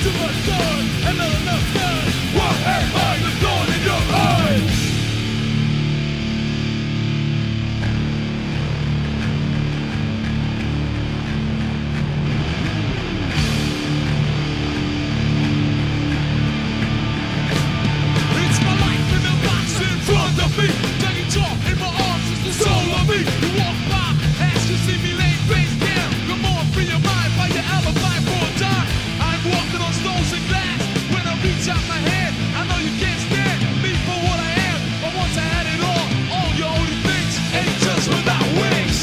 too much sun and not enough sun. What am I, the thorn in your eye? It's my life in the box in front of me. Taking talk in my arms is the soul of me. You walk by, as you see me laying face down. Come on, free your mind, find your alibi for a time. I'm walking on stones and glass. When I reach out my hand, I know you can't stand me for what I am. But once I had it all your only things ain't just without wings.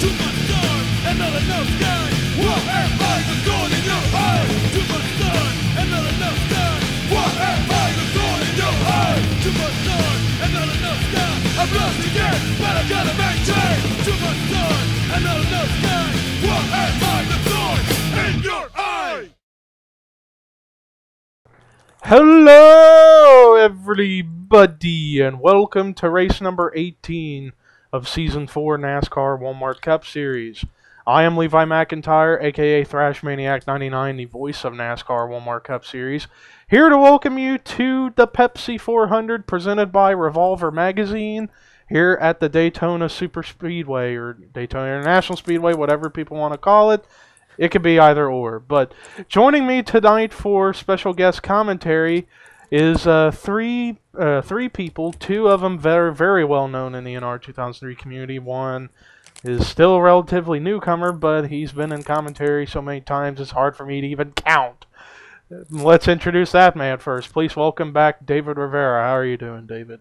Too much sun and not enough sky. What am I, the thorn in your eye? Too much sun and not enough sky. What am I, the thorn in your eye? Too much sun and not enough sky. I'm lost again, but I gotta maintain. Too much sun and not enough sky. What am I, the thorn in your eye? Hello, everybody, and welcome to race number 18 of Season 4 NASCAR Walmart Cup Series. I am Levi McIntyre, aka Thrash Maniac 99, the voice of NASCAR Walmart Cup Series, here to welcome you to the Pepsi 400 presented by Revolver Magazine here at the Daytona Super Speedway, or Daytona International Speedway, whatever people want to call it. It could be either or. But joining me tonight for special guest commentary is three people. Two of them very, very well known in the NR2003 community. One is still a relatively newcomer, but he's been in commentary so many times it's hard for me to even count. Let's introduce that man first. Please welcome back David Rivera. How are you doing, David?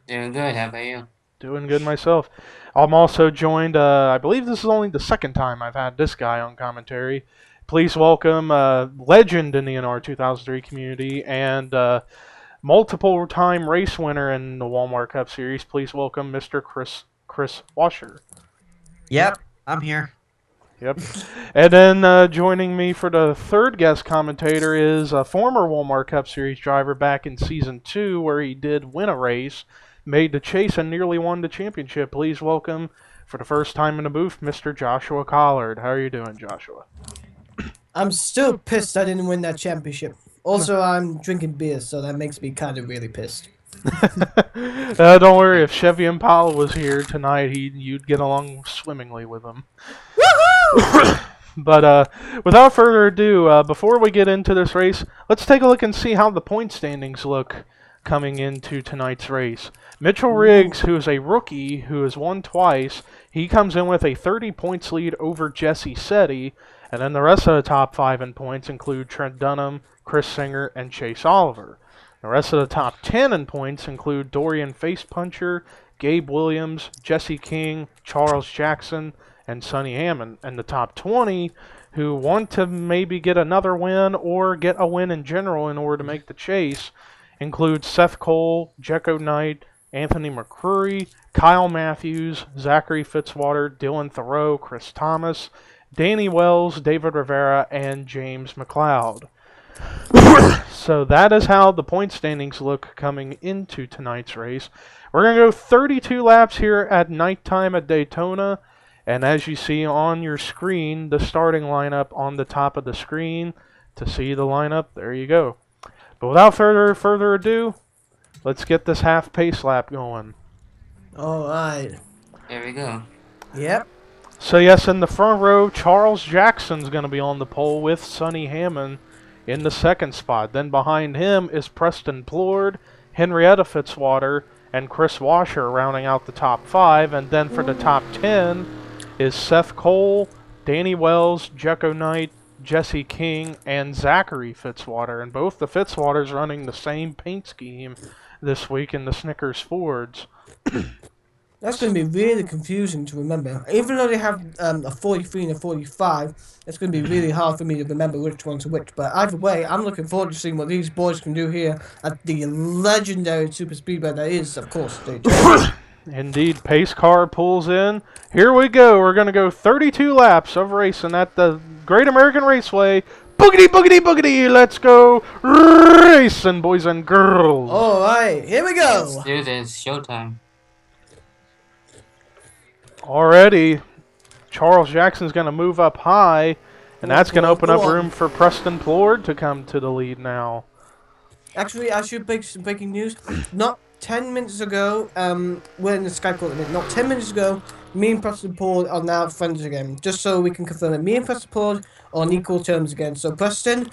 Doing good. How about you? Doing good myself. I'm also joined, I believe this is only the second time I've had this guy on commentary. Please welcome legend in the NR 2003 community and multiple-time race winner in the Walmart Cup Series. Please welcome Mr. Chris Washer. Yep, I'm here. Yep. And then joining me for the third guest commentator is a former Walmart Cup Series driver back in Season 2 where he did win a race, made the chase, and nearly won the championship. Please welcome, for the first time in the booth, Mr. Joshua Collard. How are you doing, Joshua? I'm still pissed I didn't win that championship. Also, I'm drinking beer, so that makes me kind of really pissed. Don't worry, if Chevy Impala was here tonight, you'd get along swimmingly with him. Woohoo! But without further ado, before we get into this race, let's take a look and see how the point standings look coming into tonight's race. Mitchell Riggs, who is a rookie who has won twice, he comes in with a 30 points lead over Jesse Setti, and then the rest of the top 5 in points include Trent Dunham, Chris Singer, and Chase Oliver. The rest of the top 10 in points include Dorian Facepuncher, Gabe Williams, Jesse King, Charles Jackson, and Sonny Hammond. And the top 20, who want to maybe get another win or get a win in general in order to make the chase, include Seth Cole, Jekko Knight, Anthony McCrory, Kyle Matthews, Zachary Fitzwater, Dylan Thoreau, Chris Thomas, Danny Wells, David Rivera, and James McLeod. So that is how the point standings look coming into tonight's race. We're going to go 32 laps here at nighttime at Daytona. And as you see on your screen, the starting lineup on the top of the screen. To see the lineup, there you go. But without further ado, let's get this half pace lap going. Alright. There we go. Yep. So yes, in the front row, Charles Jackson's going to be on the pole with Sonny Hammond in the second spot. Then behind him is Preston Plord, Henrietta Fitzwater, and Chris Washer rounding out the top 5. And then for the top 10 is Seth Cole, Danny Wells, Jekko Knight, Jesse King, and Zachary Fitzwater. And both the Fitzwaters running the same paint scheme this week in the Snickers Fords. That's going to be really confusing to remember. Even though they have a 43 and a 45, it's going to be really hard for me to remember which one's which. But either way, I'm looking forward to seeing what these boys can do here at the legendary super speedway that is, of course, Daytona. Indeed, pace car pulls in. Here we go. We're going to go 32 laps of racing at the Great American Raceway. Boogity, boogity, boogity. Let's go racing, boys and girls. All right, here we go. Let's do this. Showtime. Already, Charles Jackson's going to move up high, and that's going to open up Go on. room for Preston Plord to come to the lead now. Actually, I should break some breaking news. Not 10 minutes ago, we're in the Sky Court limit. Not 10 minutes ago, me and Preston Paul are now friends again. Just so we can confirm it. Me and Preston Paul are on equal terms again. So, Preston,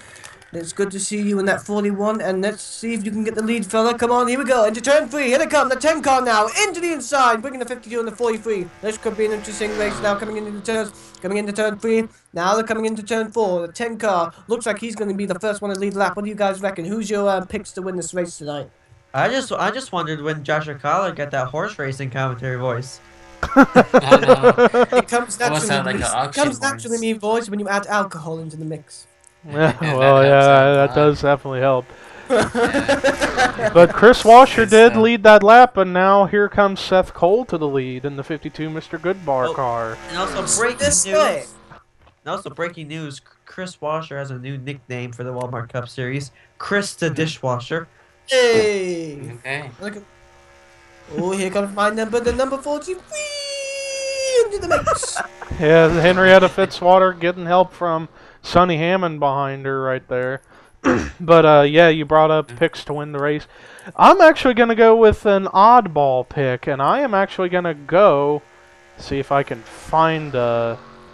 it's good to see you in that 41, and let's see if you can get the lead, fella. Come on, here we go. Into turn 3. Here they come. The 10 car now. Into the inside, bringing the 52 and the 43. This could be an interesting race now coming into turns. Coming into turn 3. Now they're coming into turn 4. The 10 car looks like he's going to be the first one to lead lap. What do you guys reckon? Who's your picks to win this race tonight? I just wondered when Joshua Collar got that horse racing commentary voice. I know. It comes Almost sound naturally. like an It auction comes naturally, voice. me voice, when you add alcohol into the mix. Yeah, Yeah, well, that yeah, helps out a that lot. does definitely help. Yeah. But Chris Washer Good did stuff. lead that lap, and now here comes Seth Cole to the lead in the 52 Mr. Goodbar Oh. car. And also breaking This way. news. And also breaking news: Chris Washer has a new nickname for the Walmart Cup Series, Chris the Dishwasher. Hey! Okay. Look at. Oh, here comes my number, the number 43 into the mix. Yeah, Henrietta Fitzwater getting help from Sonny Hammond behind her right there. But, yeah, you brought up picks to win the race. I'm actually going to go with an oddball pick, and I am actually going to go see if I can find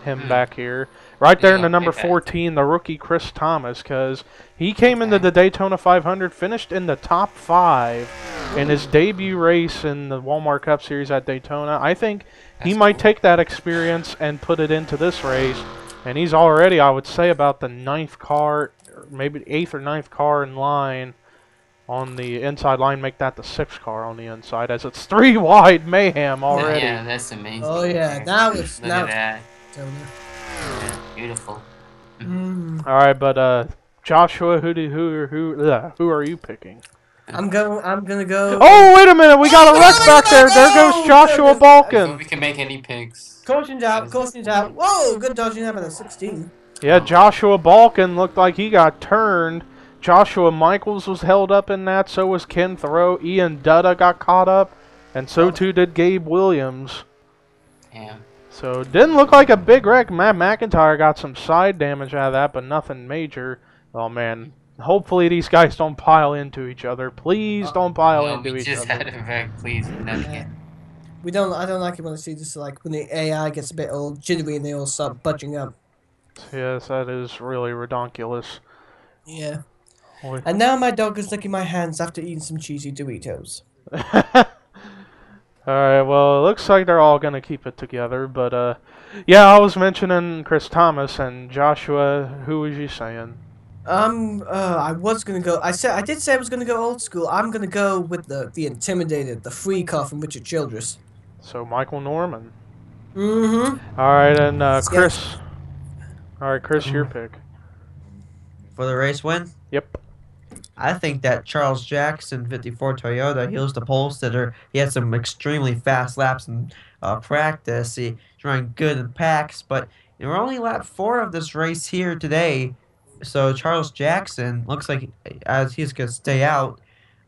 him back here. Right there in the number 14, the rookie Chris Thomas, because he came into the Daytona 500, finished in the top 5 in his debut race in the Walmart Cup Series at Daytona. I think he might take that experience and put it into this race, and he's already, I would say, about the 9th car, or maybe 8th or 9th car in line on the inside line, make that the 6th car on the inside, as it's 3 wide mayhem already. Yeah, that's amazing. Oh, yeah, There. now it's. Look Now at that. it's Yeah, beautiful. All right, but Joshua, who are you picking? I'm gonna go. Oh, wait a minute, we got a wreck back there. There goes Joshua Before Balkin. we can make any picks. Caution's out, caution's out. Whoa, good dodging out of the 16. Yeah, Joshua Balkin looked like he got turned. Joshua Michaels was held up in that, so was Ken Thoreau. Ian Dutta got caught up, and so too did Gabe Williams. Yeah. So it didn't look like a big wreck. Matt McIntyre got some side damage out of that, but nothing major. Oh man, hopefully these guys don't pile into each other. Please don't pile No, into we each just other. had a wreck, please. Not again. I don't like it when I see this, like, when the AI gets a bit all jittery and they all start budging up. Yes, that is really redonkulous. Yeah. Boy. And now my dog is licking my hands after eating some cheesy Doritos. Alright, well, it looks like they're all going to keep it together, but, yeah, I was mentioning Chris Thomas and Joshua. Who was you saying? I was gonna go. I did say I was gonna go old school. I'm gonna go with the Intimidated, the free car from Richard Childress. So, Michael Norman. Mm-hmm. Alright, and, Chris. Alright, Chris, your pick. For the race win, Yep. I think that Charles Jackson 54 Toyota, he was the pole sitter. He had some extremely fast laps in practice. He's running good in packs, but we're only lap 4 of this race here today. So Charles Jackson looks like as he's going to stay out.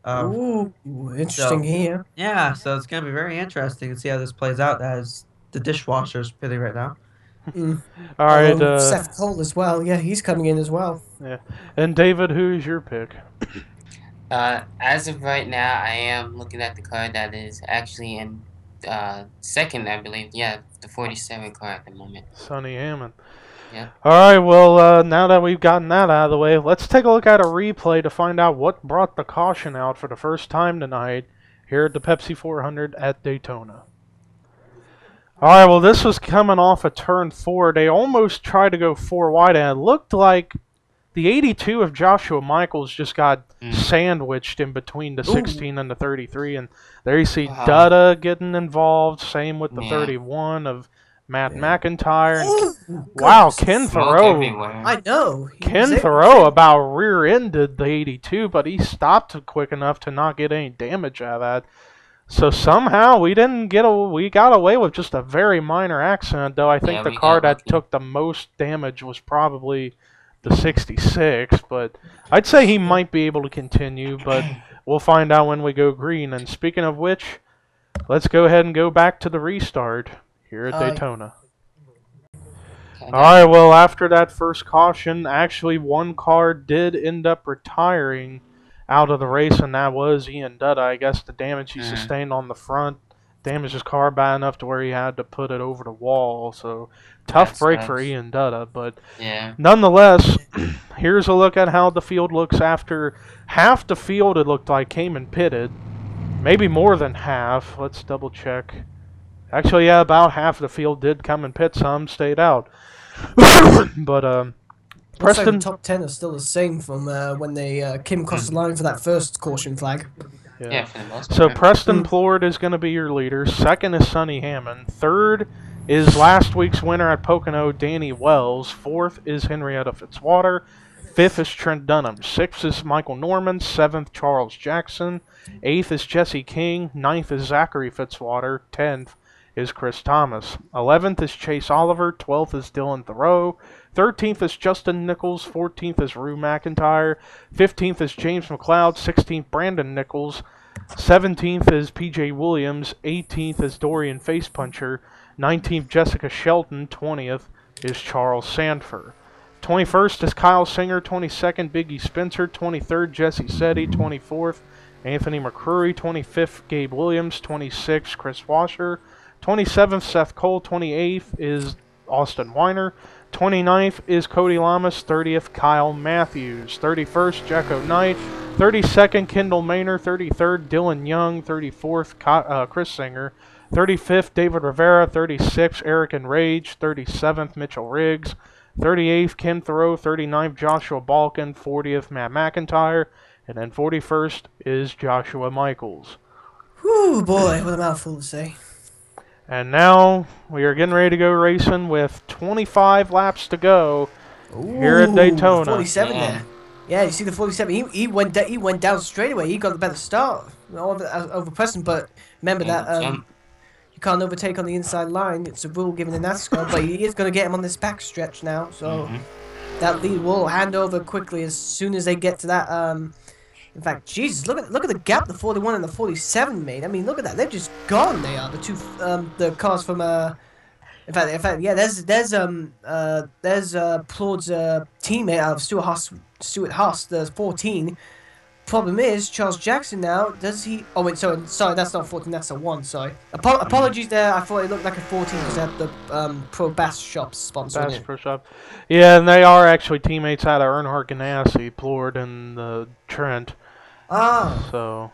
Ooh, interesting here. Yeah, so it's going to be very interesting to see how this plays out as the dishwasher's pitting right now. Alright, Seth Cole as well. Yeah, he's coming in as well. yeah. And David, who's your pick? As of right now, I am looking at the car that is actually in second, I believe. Yeah, the 47 car at the moment. Sonny Hammond. Yeah. Alright, well, now that we've gotten that out of the way, let's take a look at a replay to find out what brought the caution out for the first time tonight here at the Pepsi 400 at Daytona. Alright, well, this was coming off of turn 4. They almost tried to go 4 wide, and it looked like the 82 of Joshua Michaels just got sandwiched in between the 16 and the 33, and there you see Dutta getting involved, same with the 31 of Matt McIntyre. And wow, Ken Thoreau. I know. Ken Thoreau about rear-ended the 82, but he stopped quick enough to not get any damage out of that. So somehow we got away with just a very minor accident, though I think the car that took the most damage was probably the 66, but I'd say he might be able to continue, but we'll find out when we go green. And speaking of which, let's go ahead and go back to the restart here at Daytona. Alright, well, after that first caution, actually one car did end up retiring out of the race, and that was Ian Dutta. I guess the damage he sustained on the front damaged his car bad enough to where he had to put it over the wall. So, tough break for Ian Dutta. But nonetheless, here's a look at how the field looks after half the field, it looked like, came and pitted. Maybe more than half. Let's double check. Actually, yeah, about half of the field did come and pit. Some stayed out. But Preston, Preston, the top 10 are still the same from when they came across the line for that first caution flag. Yeah, for the most so part. Preston Plord is going to be your leader. Second is Sonny Hammond. Third is last week's winner at Pocono, Danny Wells. Fourth is Henrietta Fitzwater. Fifth is Trent Dunham. Sixth is Michael Norman. Seventh, Charles Jackson. Eighth is Jesse King. Ninth is Zachary Fitzwater. 10th is Chris Thomas. 11th is Chase Oliver. 12th is Dylan Thoreau. 13th is Justin Nichols. 14th is Rue McIntyre. 15th is James McLeod. 16th, Brandon Nichols. 17th is PJ Williams. 18th is Dorian Facepuncher. 19th, Jessica Shelton. 20th is Charles Sandford. 21st is Kyle Singer. 22nd, Biggie Spencer. 23rd, Jesse Setti. 24th, Anthony McCrory. 25th, Gabe Williams. 26th, Chris Washer. 27th, Seth Cole. 28th is Austin Weiner. 29th is Cody Lamas. 30th, Kyle Matthews. 31st, Jacko Knight. 32nd, Kendall Maynor. 33rd, Dylan Young. 34th, Chris Singer. 35th, David Rivera. 36th, Eric Enrage. 37th, Mitchell Riggs. 38th, Kim Thoreau. 39th, Joshua Balkin. 40th, Matt McIntyre. And then 41st is Joshua Michaels. Whew, boy, what a mouthful to say. And now we are getting ready to go racing with 25 laps to go here at Daytona. 47 there. Yeah, you see the 47. He went down straight away. He got the better start over Preston. But remember that you can't overtake on the inside line. It's a rule given in NASCAR. But he is going to get him on this back stretch now. So that lead will hand over quickly as soon as they get to that. In fact, Jesus, look at the gap the 41 and the 47 made. I mean, look at that. They're just gone. They are the two the cars from In fact, yeah. There's Plord's teammate out of Stuart Haas, the 14. Problem is, Charles Jackson now, does he... Oh, wait, sorry, that's not 14, that's a 1, sorry. Apologies there, I thought it looked like a 14 because they have the Pro Bass Shop sponsoring it. Pro Shop. Yeah, and they are actually teammates out of Earnhardt Ganassi, Plord and Trent. Oh. So,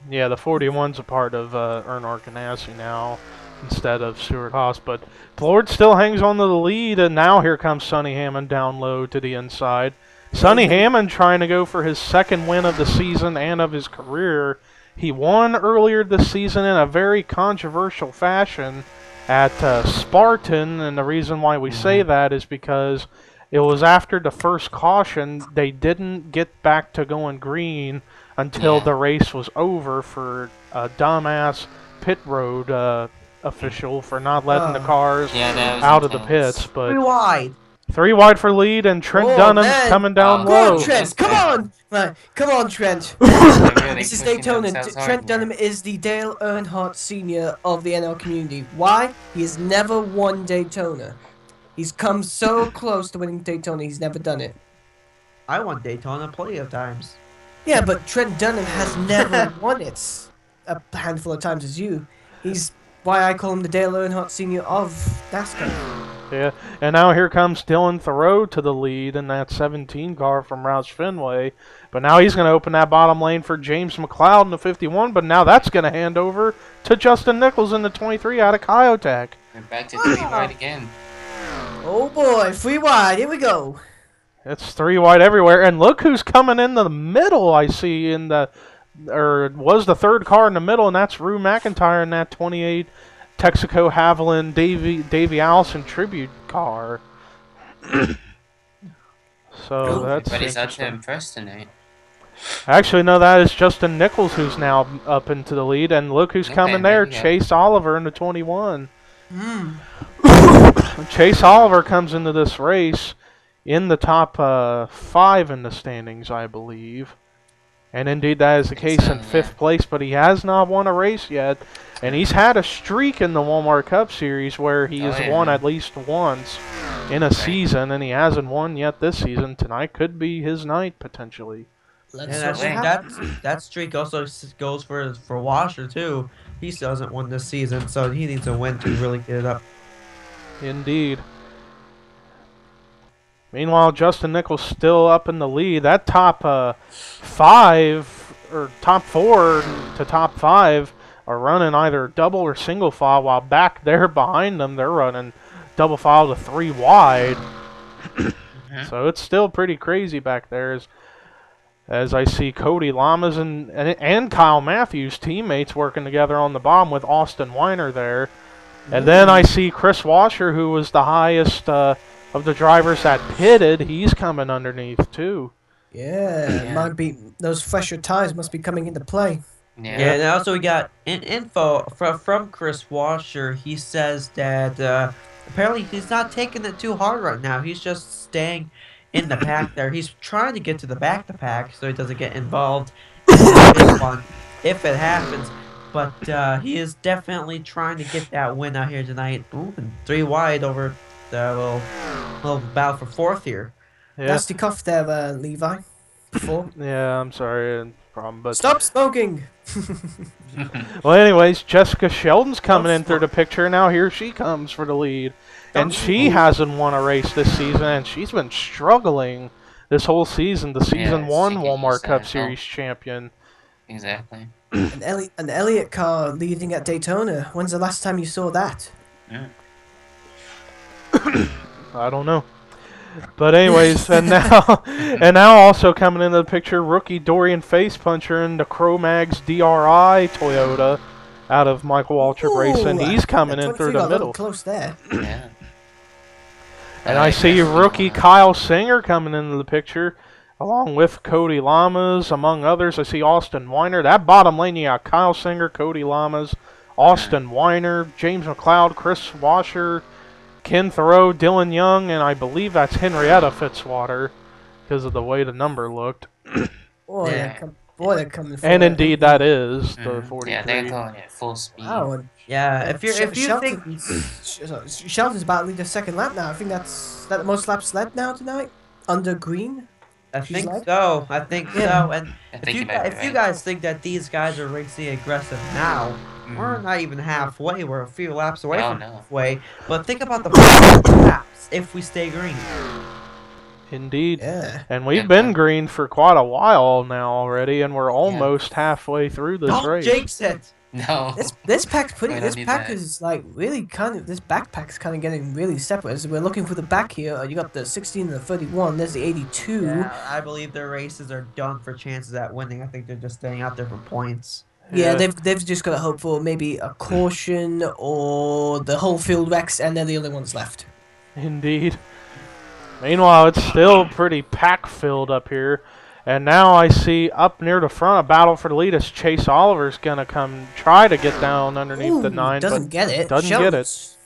yeah, the 41's a part of Earnhardt Ganassi now instead of Stuart Haas. But Plord still hangs on to the lead, and now here comes Sonny Hammond down low to the inside. Sonny Hammond trying to go for his second win of the season and of his career. He won earlier this season in a very controversial fashion at Spartan, and the reason why we say that is because it was after the first caution. They didn't get back to going green until the race was over for a dumbass pit road official for not letting the cars out of the pits. But 3 wide. 3 wide for lead, and Trent Dunham's coming down low. Go on, Trent! Come on! Right, come on, Trent. This is Daytona. Trent Dunham is the Dale Earnhardt Sr. of the NL community. Why? He has never won Daytona. He's come so close to winning Daytona, he's never done it. I won Daytona plenty of times. Yeah, but Trent Dunham has never won it a handful of times as you. He's why I call him the Dale Earnhardt Sr. of NASCAR. Yeah, and now here comes Dylan Thoreau to the lead in that 17 car from Roush Fenway. But now he's going to open that bottom lane for James McLeod in the 51, but now that's going to hand over to Justin Nichols in the 23 out of Kyotech. And back to 3 wide again. Oh boy, 3 wide, here we go. It's 3 wide everywhere, and look who's coming in the middle, I see, in the... Or was the 3rd car in the middle, and that's Rue McIntyre in that 28 Texaco Haviland Davey Allison tribute car. So that's... Everybody's out to impress tonight. Actually, no, that is Justin Nichols who's now up into the lead, and look who's coming there, Chase Oliver in the 21. Chase Oliver comes into this race in the top 5 in the standings, I believe. And indeed, that is the case in 5th place, but he has not won a race yet. And he's had a streak in the Walmart Cup Series where he has won at least once in a season, and he hasn't won yet this season. Tonight could be his night, potentially. That streak also goes for Washer, too. He still hasn't won this season, so he needs a win to really get it up. Indeed. Meanwhile, Justin Nichols still up in the lead. That top 5, or top 4 to top 5 are running either double or single file, while back there behind them, they're running double file to 3 wide. So it's still pretty crazy back there as I see Cody Lamas and Kyle Matthews, teammates, working together on the bottom with Austin Weiner there. And then I see Chris Washer, who was the highest of the drivers that pitted. He's coming underneath too. Yeah, might be those fresher tires must be coming into play. Yeah, and also we got info from Chris Washer. He says that apparently he's not taking it too hard right now. He's just staying in the pack there. He's trying to get to the back of the pack so he doesn't get involved in this one if it happens. But he is definitely trying to get that win out here tonight. Ooh, and 3 wide over the little battle for 4th here. Yeah. Nasty cough there, Levi. Before. Yeah, I'm sorry, problem, but stop smoking. Well, anyways, Jessica Sheldon's coming in through the picture now. Here she comes for the lead, and she hasn't won a race this season, and she's been struggling this whole season. The season 1 Walmart Cup Series champion. Exactly. An Elliott car leading at Daytona. When's the last time you saw that? Yeah. I don't know. But anyways, and now also coming into the picture, rookie Dorian Facepuncher in the Cro-Mags DRI Toyota out of Michael Waltrip Racing. He's coming in through the middle. Close there. Yeah. And I see rookie Kyle Singer coming into the picture, along with Cody Lamas, among others. I see Austin Weiner. That bottom lane, you got Kyle Singer, Cody Lamas, Austin Weiner, James McLeod, Chris Washer, Ken Thoreau, Dylan Young, and I believe that's Henrietta Fitzwater because of the way the number looked. Boy, they're coming for and it. indeed, that is the 43. Yeah, they're going at full speed. Wow. Yeah, if you think Shelton's about to lead the second lap now. I think that's the most laps led now tonight under green. I think so. And if you guys think that these guys are racing aggressive now, we're not even halfway. We're a few laps away from halfway. But think about the laps if we stay green. Indeed. Yeah. And we've been green for quite a while now already, and we're almost halfway through this race. Don't jinx it. No. This pack's pretty. This pack is like really kind of. This backpack's kind of getting really separate. As we're looking for the back here, you got the 16 and the 31. There's the 82. Yeah, I believe their races are done for chances at winning. I think they're just staying out there for points. Yeah, they've just got to hope for maybe a caution or the whole field wrecks, and they're the only ones left. Indeed. Meanwhile, it's still pretty pack-filled up here. And now I see up near the front, a battle for the lead as Chase Oliver's going to come try to get down underneath the 9. Doesn't get it. Shelton's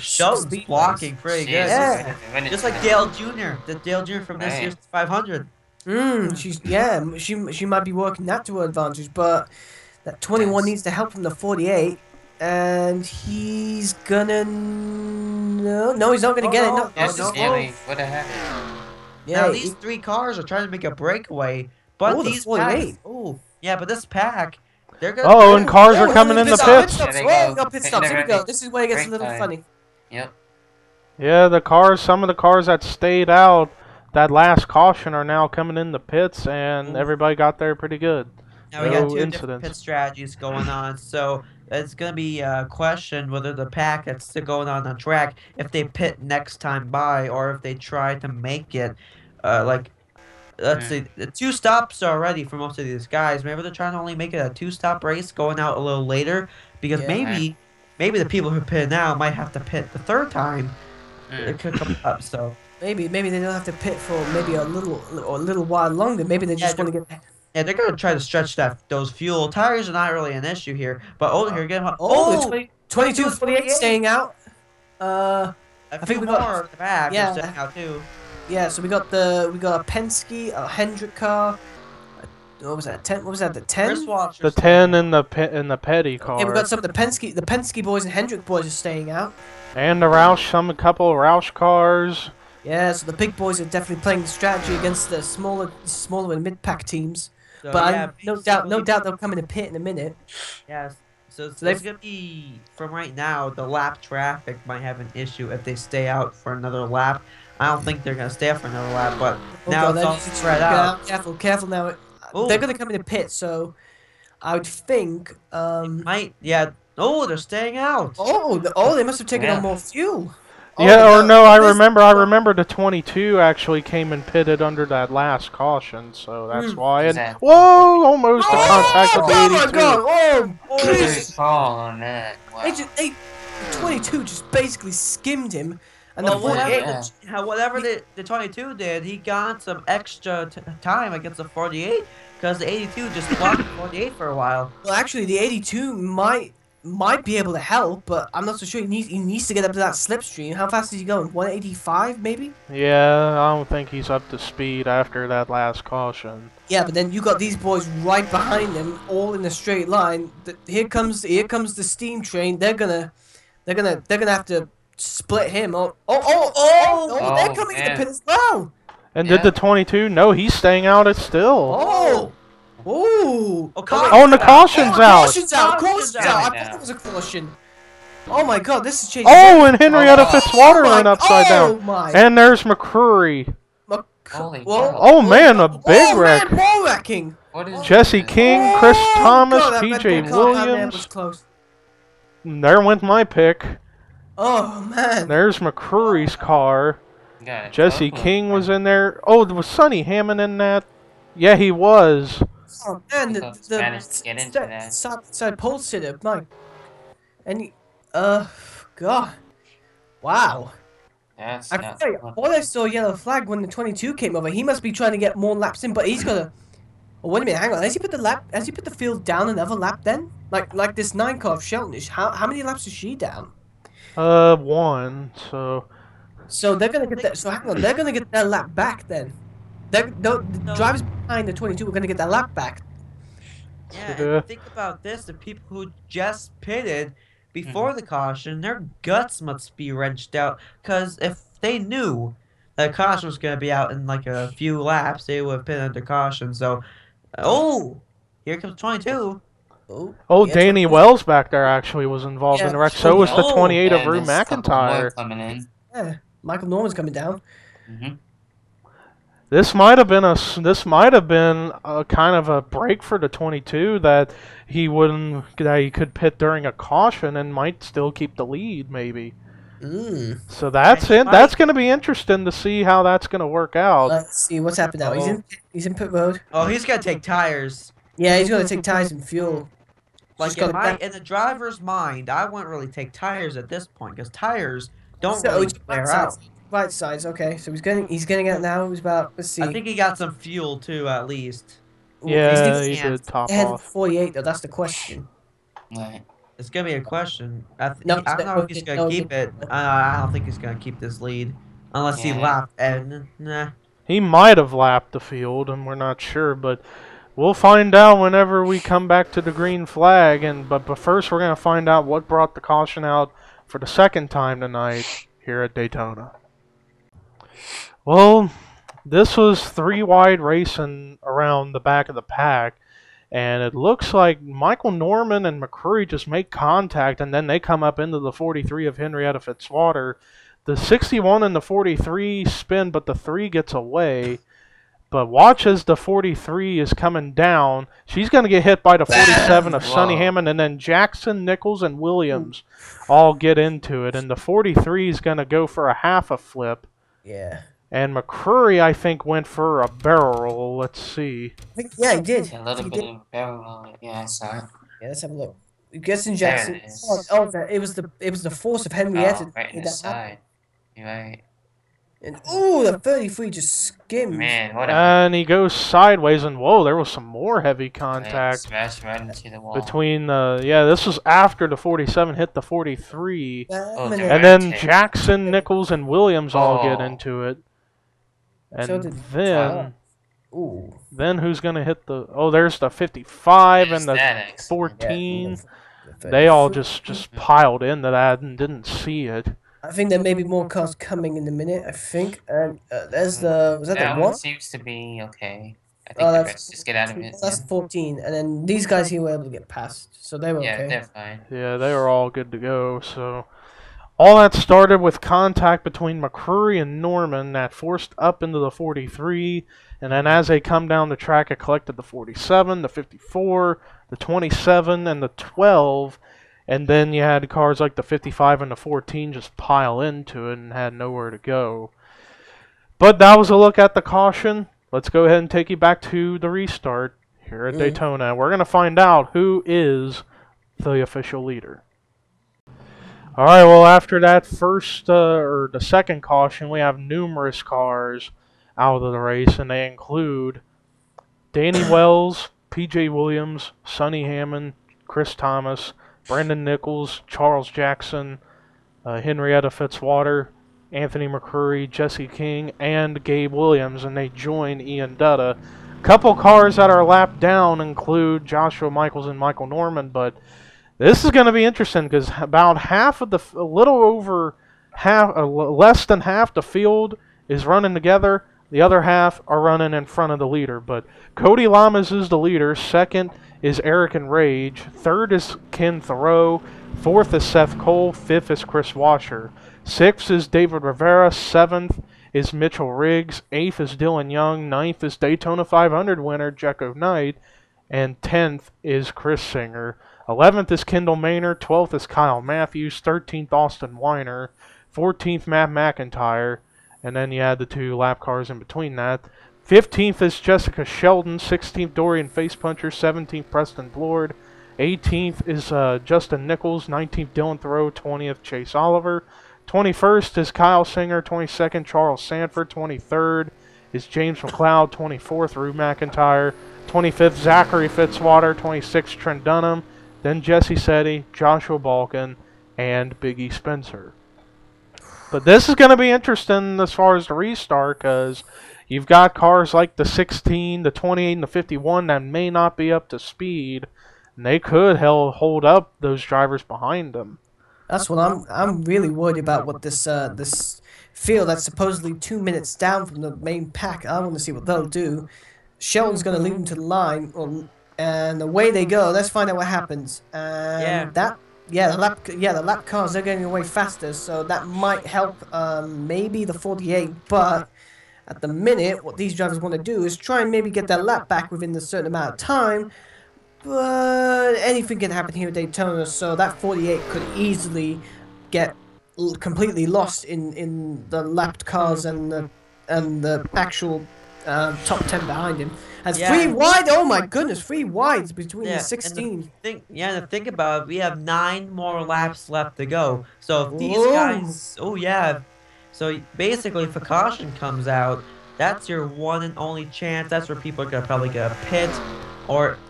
Shelton's blocking pretty good. Yeah. Just like Dale Jr. The Dale Jr. from this year's 500. She might be working that to her advantage, but that 21 needs to help from the 48. And he's gonna... No, he's not gonna get it. No. What the heck? Yeah, now, these 3 cars are trying to make a breakaway, but these packs... Yeah, but this pack... They're gonna... and cars are coming in the pits. Pit stops. Here we go. This is where it gets a little funny. Yep. Yeah, some of the cars that stayed out that last caution are now coming in the pits, and everybody got there pretty good. Now we got 2 different pit strategies going on, so it's going to be a question whether the pack that's still going on track, if they pit next time by, or if they try to make it, let's see, 2 stops already for most of these guys. Maybe they're trying to only make it a 2-stop race, going out a little later, because maybe the people who pit now might have to pit the 3rd time. It could come up, so... Maybe they don't have to pit for maybe a little while longer. Maybe they just want to get... Yeah, they're going to try to stretch those fuel. Tires are not really an issue here, but here again... 22 48 staying out. I think we got the back. Yeah. Staying out too. Yeah, so we got a Penske, a Hendrick car, what was that? 10. What was that? The 10. Wristwatch. The 10 in the petty car. Yeah, we got some of the Penske boys and Hendrick boys are staying out. And the Roush, a couple of Roush cars. Yeah, so the big boys are definitely playing the strategy against the smaller and mid-pack teams. So, But yeah, no doubt they'll come in the pit in a minute. Yes. So they've- it's gonna be from right now. The lap traffic might have an issue if they stay out for another lap. I don't think they're gonna stay out for another lap, but now it's all spread out. Careful now. Ooh. They're gonna come in the pit, so I would think. Yeah. Oh, they're staying out. They must have taken on more fuel. Yeah, or no, I remember the 22 actually came and pitted under that last caution, so that's why. And, whoa, almost a contact with the 82. Oh my god! Oh, Good call on that. Wow. the 22 just basically skimmed him, and Well, the 48. whatever the 22 did, he got some extra time against the 48 because the 82 just blocked the 48 for a while. Well, actually, the 82 might be able to help, but I'm not so sure. He needs to get up to that slipstream. How fast is he going? 185 maybe? Yeah, I don't think he's up to speed after that last caution. Yeah, but then you got these boys right behind him, all in a straight line. Here comes the steam train. They're gonna have to split him. They're coming in the pit as well. And did the 22? No, he's staying out still. Oh, and the caution's out. Caution's out. I thought it was a caution. Oh my god, this is changing. Oh, and Henrietta Fitzwater went upside down. My. And there's McCrory. Holy Oh man, a big wreck. Ball wrecking. What is Jesse King, Chris Thomas, God, that PJ red car, man, was Williams. close. There went my pick. Oh man. There's McCrory's car. Yeah, Jesse King was in there. Oh, was Sonny Hammond in that? Yeah, he was. Oh man, managed to get into that. side pole sitter, Mike. And God, wow. That's I can tell you, all I saw a yellow flag when the 22 came over. He must be trying to get more laps in, but he's gonna. Oh, wait a minute, hang on. Has he put the field down another lap then? Like this 9 car of Sheltonish. How many laps is she down? 1. So they're gonna get that. So hang on, they're gonna get that lap back then. The drivers behind the 22 are gonna get that lap back. Yeah, and think about this: the people who just pitted before the caution, their guts must be wrenched out. Because if they knew that caution was gonna be out in like a few laps, they would have pitted under caution. So, here comes 22. Oh, Danny Wells back there actually was involved in the wreck. So was the 28 of Rue McIntyre. Coming in. Yeah, Michael Norman's coming down. This might have been a kind of a break for the 22 that he could pit during a caution and might still keep the lead maybe. So that's it. That's going to be interesting to see how that's going to work out. Let's see what's happened now. He's in pit road. Oh, he's gonna take tires. Yeah, he's gonna take tires and fuel. Like in the driver's mind, I wouldn't really take tires at this point because tires don't really wear out. Right sides, okay. So he's getting out now. He's about, let's see. I think he got some fuel too, at least. Yeah, he did top off. 48 though. That's the question. Right. It's gonna be a question. I don't know if he's gonna keep it. I don't think he's gonna keep this lead unless he lapped. And nah. He might have lapped the field, and we're not sure, but we'll find out whenever we come back to the green flag. But first, we're gonna find out what brought the caution out for the second time tonight here at Daytona. Well, this was 3 wide racing around the back of the pack, and it looks like Michael Norman and McCrory just make contact, and then they come up into the 43 of Henrietta Fitzwater. The 61 and the 43 spin, but the 3 gets away. But watch as the 43 is coming down. She's going to get hit by the 47 of Sonny Hammond, and then Jackson, Nichols, and Williams all get into it. And the 43 is going to go for a half a flip. Yeah. And McCrory, I think, went for a barrel roll. Let's see. Yeah, he did. A little bit of barrel roll. Yeah, I saw it. Yeah, let's have a look. Guessing Jackson. It was the force of Henrietta. Right in the side. You're right. And the 33 just skimmed. Man, what and he goes sideways, and whoa, there was some more heavy contact. Smashed right into the wall. Between this was after the 47 hit the 43. And then Jackson, Nichols, and Williams all get into it. And So then Ooh. Then who's going to hit the... Oh, there's the 55 There's and the that accident. 14. The They all 34. just piled into that and didn't see it. I think there may be more cars coming in a minute. I think. And there's the. Was that That the one one? seems to be okay. I think Oh, the that's rest just get out of it. that's 14, and then these guys here were able to get past, so they were Yeah, okay. they're fine. Yeah, they were all good to go. So all that started with contact between McCrory and Norman that forced up into the 43, and then as they come down the track, it collected the 47, the 54, the 27, and the 12. And then you had cars like the 55 and the 14 just pile into it and had nowhere to go. But that was a look at the caution. Let's go ahead and take you back to the restart here at Daytona. We're going to find out who is the official leader. All right, well, after that first or the second caution, we have numerous cars out of the race, and they include Danny Wells, P.J. Williams, Sonny Hammond, Chris Thomas, Brandon Nichols, Charles Jackson, Henrietta Fitzwater, Anthony McCrory, Jesse King, and Gabe Williams, and they join Ian Dutta. A couple cars that are lapped down include Joshua Michaels and Michael Norman, but this is going to be interesting because about half of a little over half, less than half the field is running together. The other half are running in front of the leader, but Cody Lamas is the leader. Second is Eric and Rage. Third is Ken Thoreau. Fourth is Seth Cole. Fifth is Chris Washer. Sixth is David Rivera. Seventh is Mitchell Riggs. Eighth is Dylan Young. Ninth is Daytona 500 winner Jecko Knight. And 10th is Chris Singer. 11th is Kendall Maynard. 12th is Kyle Matthews. 13th, Austin Weiner. 14th, Matt McIntyre. And then you add the two lap cars in between that. 15th is Jessica Sheldon. 16th, Dorian Facepuncher. 17th, Preston Blord. 18th is Justin Nichols. 19th, Dylan Thoreau. 20th, Chase Oliver. 21st is Kyle Singer. 22nd, Charles Sanford. 23rd is James McLeod. 24th, Rue McIntyre. 25th, Zachary Fitzwater. 26th, Trent Dunham. Then Jesse Setti, Joshua Balkin, and Biggie Spencer. But this is going to be interesting as far as the restart because you've got cars like the 16, the 28, and the 51 that may not be up to speed, and they could hold up those drivers behind them. That's what I'm really worried about. What this field that's supposedly 2 minutes down from the main pack. I want to see what they'll do. Sheldon's going to lead them to the line, and away they go. Let's find out what happens. And the lap cars, they're getting away faster, so that might help maybe the 48, but at the minute, what these drivers want to do is try and maybe get their lap back within a certain amount of time, but anything can happen here at Daytona, so that 48 could easily get completely lost in the lapped cars and the actual top 10 behind him. As 3 wide, oh my goodness, 3 wides between the 16. To think about it, we have 9 more laps left to go. So if these guys, so basically if a caution comes out, that's your one and only chance. That's where people are gonna probably get a pit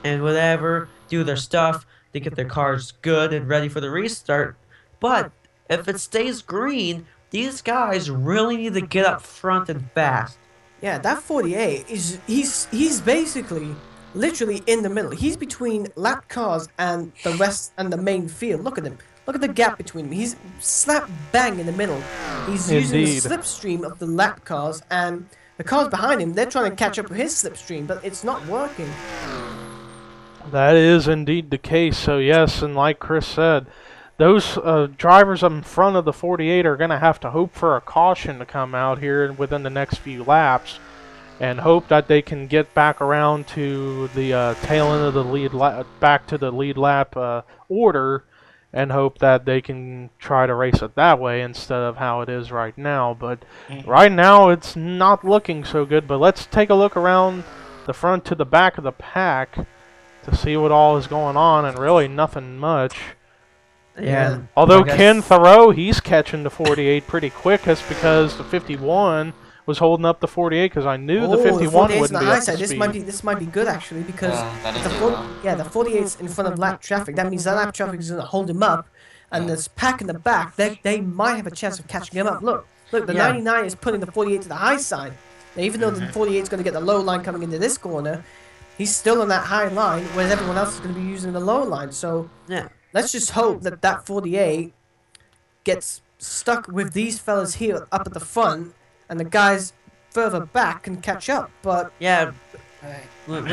and whatever, do their stuff to get their cars good and ready for the restart. But if it stays green, these guys really need to get up front and fast. Yeah, that 48 he's basically literally in the middle. He's between lap cars and the rest and the main field. Look at him. Look at the gap between them. He's slap bang in the middle. He's using the slipstream of the lap cars, and the cars behind him, they're trying to catch up with his slipstream, but it's not working. That is indeed the case. So yes, and like Chris said, those drivers in front of the 48 are going to have to hope for a caution to come out here within the next few laps and hope that they can get back around to the tail end of the lead back to the lead lap order and hope that they can try to race it that way instead of how it is right now. But right now it's not looking so good. But let's take a look around the front to the back of the pack to see what all is going on, and really nothing much. Yeah. Although Ken Thoreau, he's catching the 48 pretty quick. That's because the 51 was holding up the 48 because I knew the 51 wouldn't be up to speed. This might be good actually because the 48's in front of lap traffic. That means that lap traffic is going to hold him up, and this pack in the back, they might have a chance of catching him up. Look, the 99 is putting the 48 to the high side. Now, even though the 48 is going to get the low line coming into this corner, he's still on that high line, whereas everyone else is going to be using the low line. So Yeah. let's just hope that that 48 gets stuck with these fellas here up at the front, and the guys further back can catch up. But Yeah. But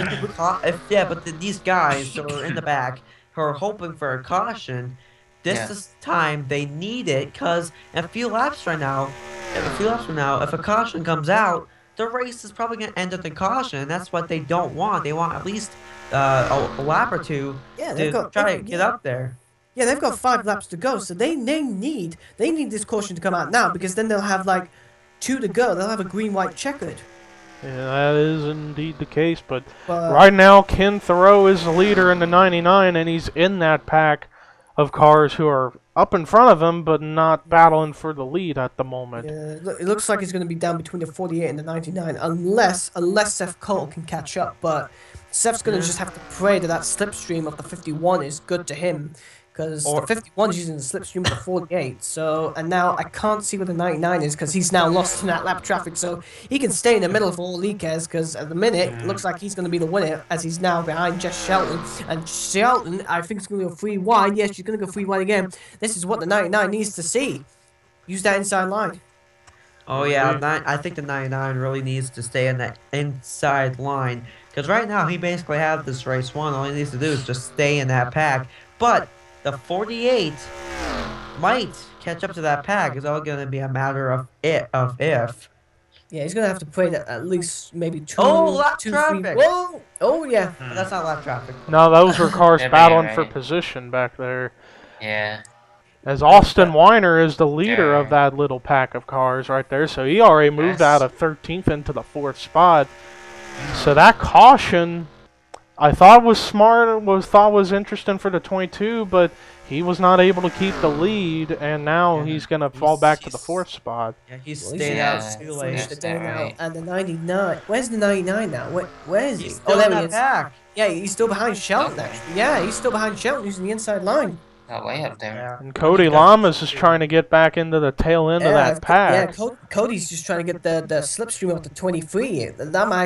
these guys who are in the back who are hoping for a caution, this is time they need it, because in a few laps from now, if a caution comes out, the race is probably going to end up in caution, and that's what they don't want. They want at least a lap or two to try to get up there. Yeah, they've got 5 laps to go, so they need this caution to come out now, because then they'll have like 2 to go. They'll have a green-white checkered. Yeah, that is indeed the case, but right now Ken Thoreau is the leader in the 99, and he's in that pack of cars who are up in front of him, but not battling for the lead at the moment. Yeah, it looks like he's going to be down between the 48 and the 99, unless Seth Cole can catch up, but Seth's going to just have to pray that that slipstream of the 51 is good to him, because the 51 is using the slipstream of the 48, so, and now I can't see where the 99 is, because he's now lost in that lap traffic, so he can stay in the middle for all he cares, because at the minute, it looks like he's going to be the winner, as he's now behind Jess Shelton, and Shelton, I think, is going to go 3 wide. Yes, she's going to go 3 wide again. This is what the 99 needs to see. Use that inside line. Oh yeah, I think the 99 really needs to stay in that inside line, because right now he basically has this race won. All he needs to do is just stay in that pack, but the 48 might catch up to that pack. It's all going to be a matter of if. Yeah, he's going to have to pray that at least maybe 2, lap 2, traffic. 3. Whoa! Oh, yeah. That's not lap traffic. No, those were cars battling for right. position back there. Yeah. As Austin Weiner is the leader of that little pack of cars right there, so he already moved out of 13th into the 4th spot. So that caution, I thought was smart, was interesting for the 22, but he was not able to keep the lead, and now he's going to fall back to the 4th spot. Yeah, he's stayed out too late. And the 99, where's the 99 now? Where is he? He's still in that pack. Yeah, he's still behind Shelton, actually. Yeah, he's still behind Shelton using the inside line. Oh, way up there. Yeah. And Cody Lamas is trying to get back into the tail end of that pack. Yeah, Cody's just trying to get the slipstream up to 23. That might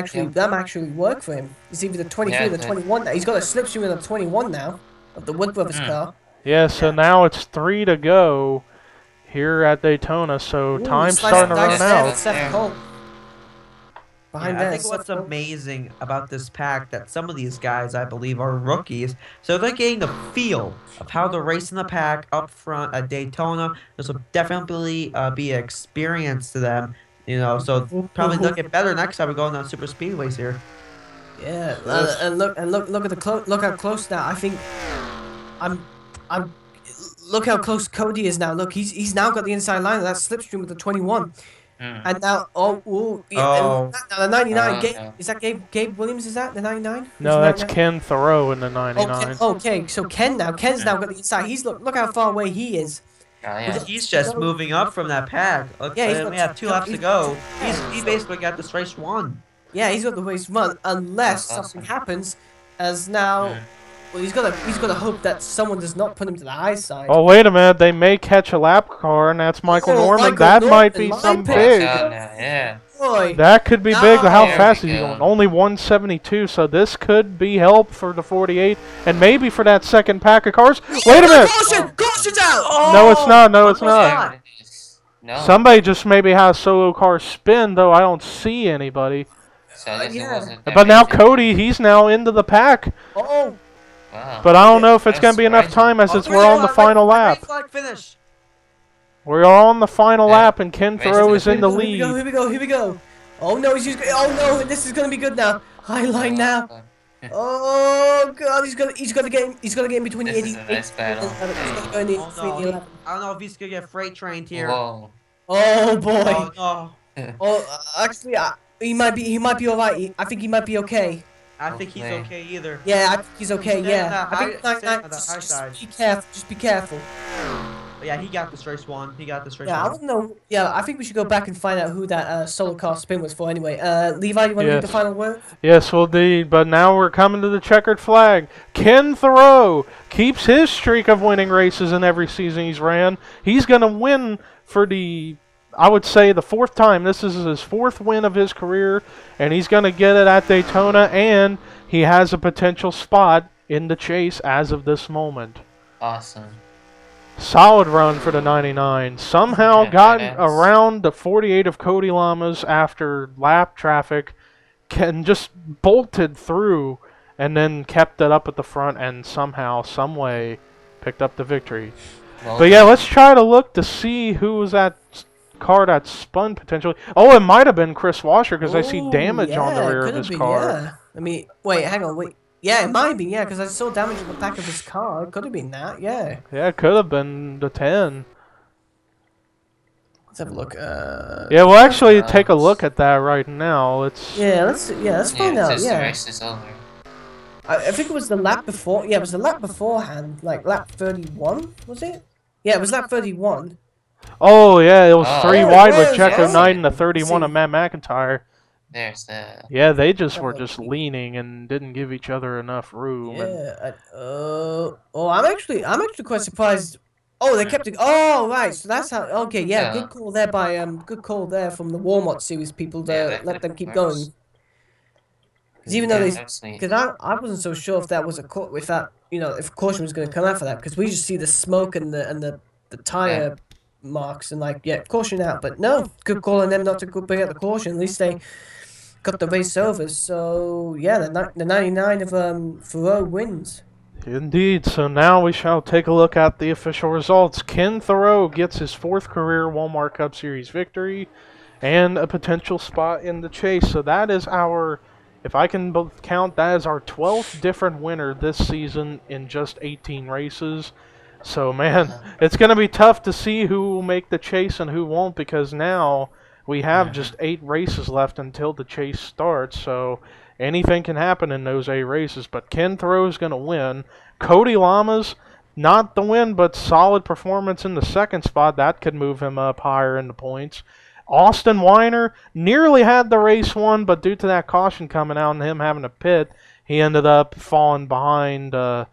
actually work for him. It's either the 23 or the 21 now. He's got a slipstream of the 21 now, of the Wood Brothers car. Yeah, so now it's 3 to go here at Daytona, so time's starting to run out. Seth Cole. I think what's amazing about this pack that some of these guys, I believe, are rookies, so they're getting the feel of how to race in the pack up front at Daytona. This will definitely be an experience to them, you know. So probably they'll get better next time we go on super speedways here. Yeah, and look at look how close now. I think look how close Cody is now. Look, he's now got the inside line of that slipstream with the 21. And now, now the 99, is that Gabe Williams, is that the 99? No, that's Ken Thoreau in the 99. Okay, so Ken's now got the inside. Look how far away he is. He's just moving up from that pack. Yeah, we have 2 laps to go. He basically got this race won. Yeah, he's got the race won, unless something happens, as now... Well, he's got to hope that someone does not put him to the high side. Oh, wait a minute. They may catch a lap car, and that's Michael Norman. That might be some big. Yeah. That could be big. How fast is he going? Only 172, so this could be help for the 48, and maybe for that second pack of cars. Wait a minute! Caution's out! No, it's not. No, it's not. No. Somebody just maybe has solo car spin, though I don't see anybody. So this wasn't But now Cody, he's now into the pack. Oh. Wow. But I don't know if it's going to be enough time as we're on the final lap. We're on the final lap, and Ken Thoreau is in the lead. Here we go. Oh no, this is going to be good now. High line now. Oh god, he's got to get in between the 80. This is a nice battle. I don't know if he's going to get freight trained here. Whoa. Oh boy. Oh no. Oh, actually, he might be all right. I think he might be okay. I think he's okay either. Yeah, I think he's okay. Yeah. I think just be careful. But yeah, he got this race won. Yeah, I don't know. Yeah, I think we should go back and find out who that solo car spin was for. Anyway, Levi, you want to make the final word? Yes, we'll do. But now we're coming to the checkered flag. Ken Thoreau keeps his streak of winning races in every season he's ran. He's going to win for the I would say the 4th time. This is his 4th win of his career, and he's going to get it at Daytona, and he has a potential spot in the chase as of this moment. Awesome. Solid run for the 99. Somehow Yeah, got badass. around the 48 of Cody Lamas after lap traffic, and just bolted through, and then kept it up at the front, and somehow, some way, picked up the victory. Well But yeah, done. let's try to look to see who was that car that spun potentially. Oh, it might have been Chris Washer because I see Ooh, damage on the yeah, rear of could've his been, car. Yeah. I mean, wait, hang on, wait. Yeah, it might be, yeah, because I saw damage on the back of his car. It could have been that, yeah. Yeah, it could have been the 10. Let's have a look. Yeah, we'll actually take a look at that right now. Let's. Yeah, let's find out. Since the Yeah, race is over. I think it was the lap before. Yeah, it was the lap beforehand, like lap 31, was it? Yeah, it was lap 31. Oh yeah, it was Oh, 3 yeah, wide it with was, Checo yeah. 9 and the 31 of See. Matt McIntyre. There's the. Yeah, they just were just leaning and didn't give each other enough room. And Yeah. I'm actually quite surprised. Oh, they kept it. Oh, right. So that's how. Okay, yeah. Yeah. Good call there by Good call there from the Walmart Series people to Yeah, that let them keep works. going. Because even though Yeah, they, that's sweet. because I wasn't so sure if that was if that if caution was going to come out for that, because we just see the smoke and the tire marks and like caution out, but no, good call on them not to go bring out the caution. At least they got the race over. So yeah, the 99 of Thoreau wins. indeed, so now we shall take a look at the official results. Ken Thoreau gets his 4th career Walmart Cup Series victory and a potential spot in the chase. So that is our, if I can count, that is our 12th different winner this season in just 18 races. So man, it's going to be tough to see who will make the chase and who won't, because now we have just 8 races left until the chase starts. So anything can happen in those 8 races, but Ken Thoreau's going to win. Cody Lamas, not the win, but solid performance in the 2nd spot. That could move him up higher in the points. Austin Weiner nearly had the race won, but due to that caution coming out and him having to pit, he ended up falling behind the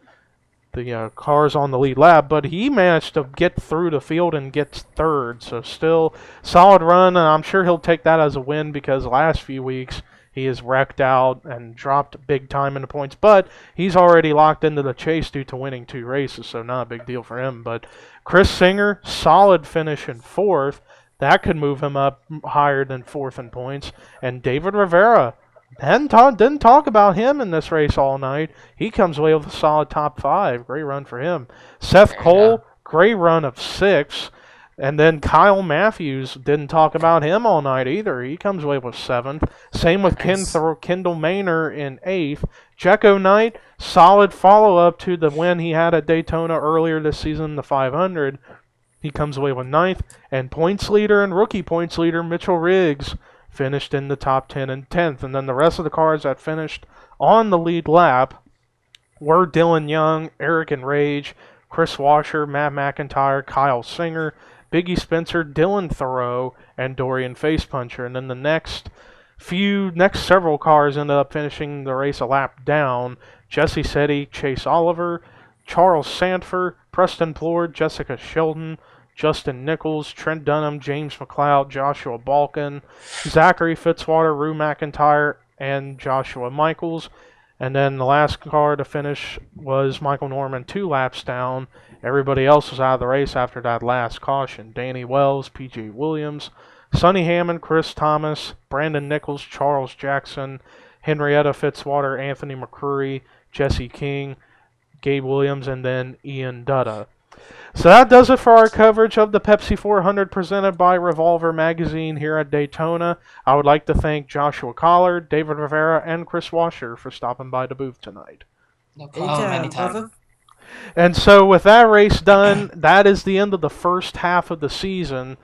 cars on the lead lap. But he managed to get through the field and gets 3rd, so still solid run, and I'm sure he'll take that as a win because the last few weeks he has wrecked out and dropped big time in the points. But he's already locked into the chase due to winning 2 races, so not a big deal for him. But Chris Singer, solid finish in 4th. That could move him up higher than 4th in points. And David Rivera, didn't talk about him in this race all night. He comes away with a solid top 5. Great run for him. Seth Cole, great run of 6. And then Kyle Matthews, didn't talk about him all night either. He comes away with 7th. Same with Kendall Maynor in 8th. Checo Knight, solid follow-up to the win he had at Daytona earlier this season, the 500. He comes away with 9th. And points leader and rookie points leader Mitchell Riggs finished in the top 10 and 10th. And then the rest of the cars that finished on the lead lap were Dylan Young, Eric and Rage, Chris Washer, Matt McIntyre, Kyle Singer, Biggie Spencer, Dylan Thoreau, and Dorian Facepuncher. And then the next several cars ended up finishing the race a lap down. Jesse Setti, Chase Oliver, Charles Sanford, Preston Plord, Jessica Sheldon, Justin Nichols, Trent Dunham, James McLeod, Joshua Balkin, Zachary Fitzwater, Rue McIntyre, and Joshua Michaels. And then the last car to finish was Michael Norman, 2 laps down. Everybody else was out of the race after that last caution. Danny Wells, P.J. Williams, Sonny Hammond, Chris Thomas, Brandon Nichols, Charles Jackson, Henrietta Fitzwater, Anthony McCurry, Jesse King, Gabe Williams, and then Ian Dutta. So that does it for our coverage of the Pepsi 400 presented by Revolver Magazine here at Daytona. I would like to thank Joshua Collard, David Rivera, and Chris Washer for stopping by the booth tonight. No problem, anytime. Brother. And so with that race done, that is the end of the first half of the season.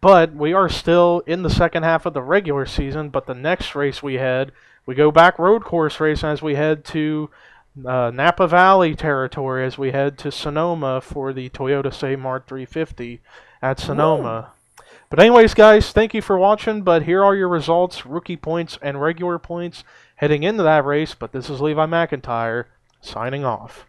But we are still in the second half of the regular season. But the next race we go back road course racing as we head to Napa Valley territory, as we head to Sonoma for the Toyota Save Mart 350 at Sonoma. Whoa. But anyways, guys, thank you for watching. But here are your results, rookie points and regular points heading into that race. But this is Levi McIntyre signing off.